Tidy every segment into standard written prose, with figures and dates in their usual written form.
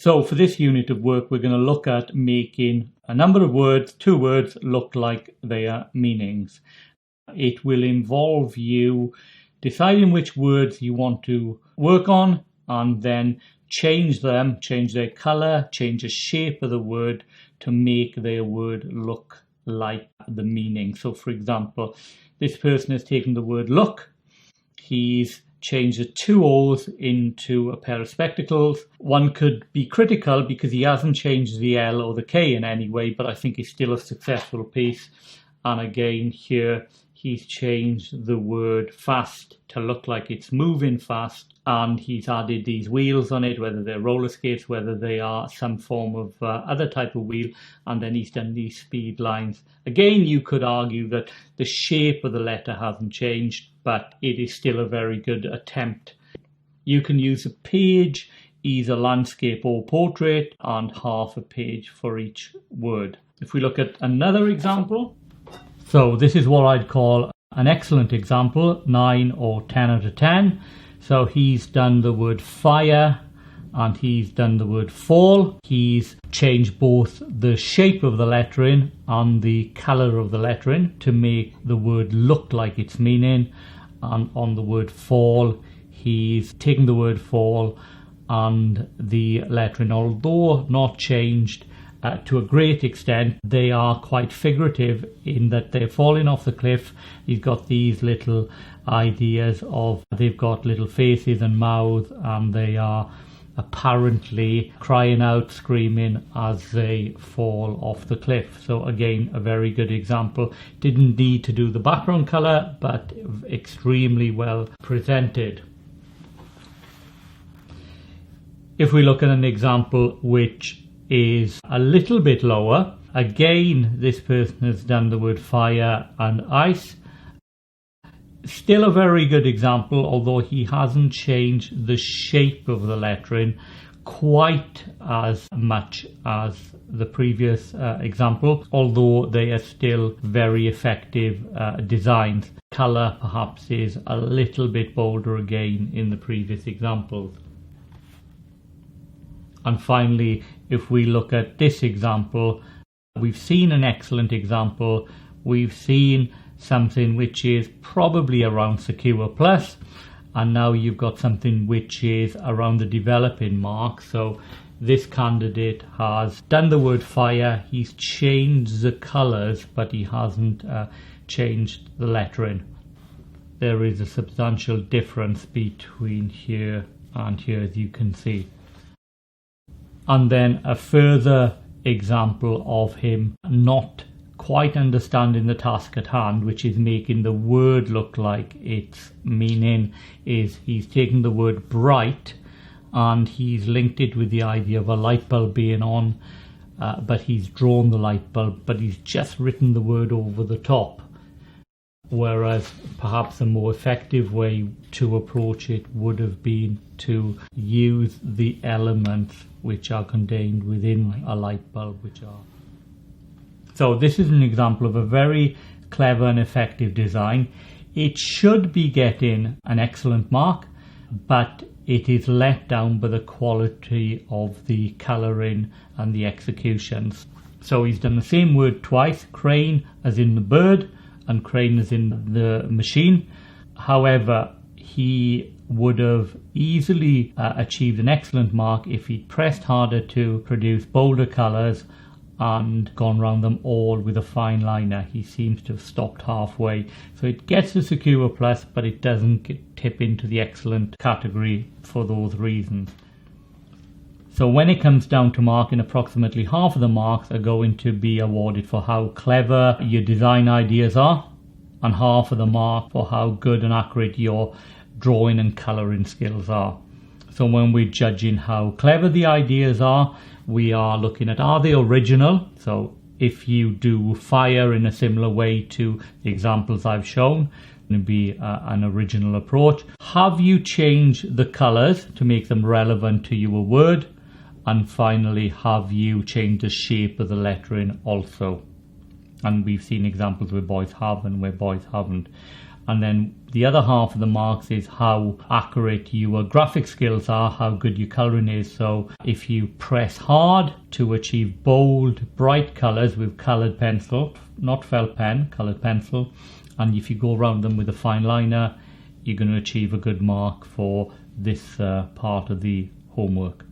So for this unit of work, we're going to look at making a number of words, 2 words, look like their meanings. It will involve you deciding which words you want to work on and then change them, change their color, change the shape of the word to make their word look like the meaning. So for example, this person has taken the word look. He's changed the 2 O's into a pair of spectacles. One could be critical because he hasn't changed the L or the K in any way, but I think it's still a successful piece. And again here, he's changed the word fast to look like it's moving fast, and he's added these wheels on it, whether they're roller skates, whether they are some form of other type of wheel, and then he's done these speed lines. Again, you could argue that the shape of the letter hasn't changed, but it is still a very good attempt. You can use a page, either landscape or portrait, and half a page for each word. If we look at another example, so this is what I'd call an excellent example, 9 or 10 out of 10. So he's done the word fire and he's done the word fall. He's changed both the shape of the lettering and the color of the lettering to make the word look like its meaning. And on the word fall, he's taken the word fall and the lettering, although not changed, to a great extent, they are quite figurative in that they're falling off the cliff. You've got these little ideas of they've got little faces and mouths, and they are apparently crying out, screaming as they fall off the cliff. So again, a very good example. Didn't need to do the background color, but extremely well presented. If we look at an example which is a little bit lower. Again, this person has done the word fire and ice. Still a very good example, although he hasn't changed the shape of the lettering quite as much as the previous example, although they are still very effective designs. Color perhaps is a little bit bolder again in the previous examples. And finally, if we look at this example, we've seen an excellent example. We've seen something which is probably around Secure Plus, and now you've got something which is around the developing mark. So this candidate has done the word fire, he's changed the colors, but he hasn't changed the lettering. There is a substantial difference between here and here, as you can see. And then a further example of him not quite understanding the task at hand, which is making the word look like its meaning, is he's taken the word bright and he's linked it with the idea of a light bulb being on, but he's drawn the light bulb, but he's just written the word over the top. Whereas perhaps a more effective way to approach it would have been to use the elements which are contained within a light bulb, So this is an example of a very clever and effective design. It should be getting an excellent mark, but it is let down by the quality of the colouring and the executions. So he's done the same word twice, crane as in the bird and crane as in the machine. However, he would have easily achieved an excellent mark if he'd pressed harder to produce bolder colours and gone around them all with a fine liner. He seems to have stopped halfway. So it gets the Secure Plus, but it doesn't tip into the excellent category for those reasons. So when it comes down to marking, approximately half of the marks are going to be awarded for how clever your design ideas are, and half of the mark for how good and accurate your drawing and colouring skills are. So when we're judging how clever the ideas are, we are looking at, are they original? So if you do fire in a similar way to the examples I've shown, it would be an original approach. Have you changed the colours to make them relevant to your word? And finally, have you changed the shape of the lettering also? And we've seen examples where boys have and where boys haven't. And then the other half of the marks is how accurate your graphic skills are, how good your colouring is. So if you press hard to achieve bold, bright colours with coloured pencil, not felt pen, coloured pencil, and if you go around them with a fine liner, you're going to achieve a good mark for this part of the homework.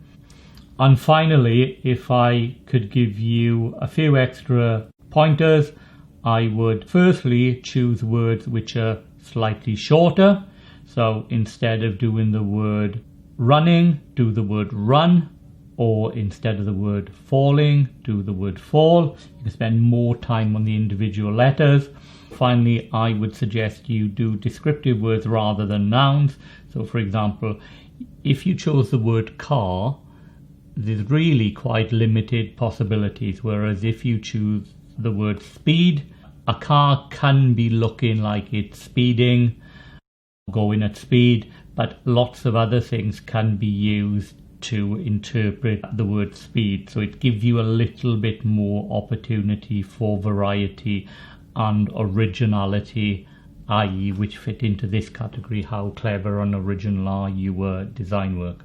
And finally, if I could give you a few extra pointers, I would firstly choose words which are slightly shorter. So instead of doing the word running, do the word run, or instead of the word falling, do the word fall. You can spend more time on the individual letters. Finally, I would suggest you do descriptive words rather than nouns. So for example, if you chose the word car, there's really quite limited possibilities, whereas if you choose the word speed, a car can be looking like it's speeding, going at speed, but lots of other things can be used to interpret the word speed. So it gives you a little bit more opportunity for variety and originality, i.e. which fit into this category, how clever and original are your design work.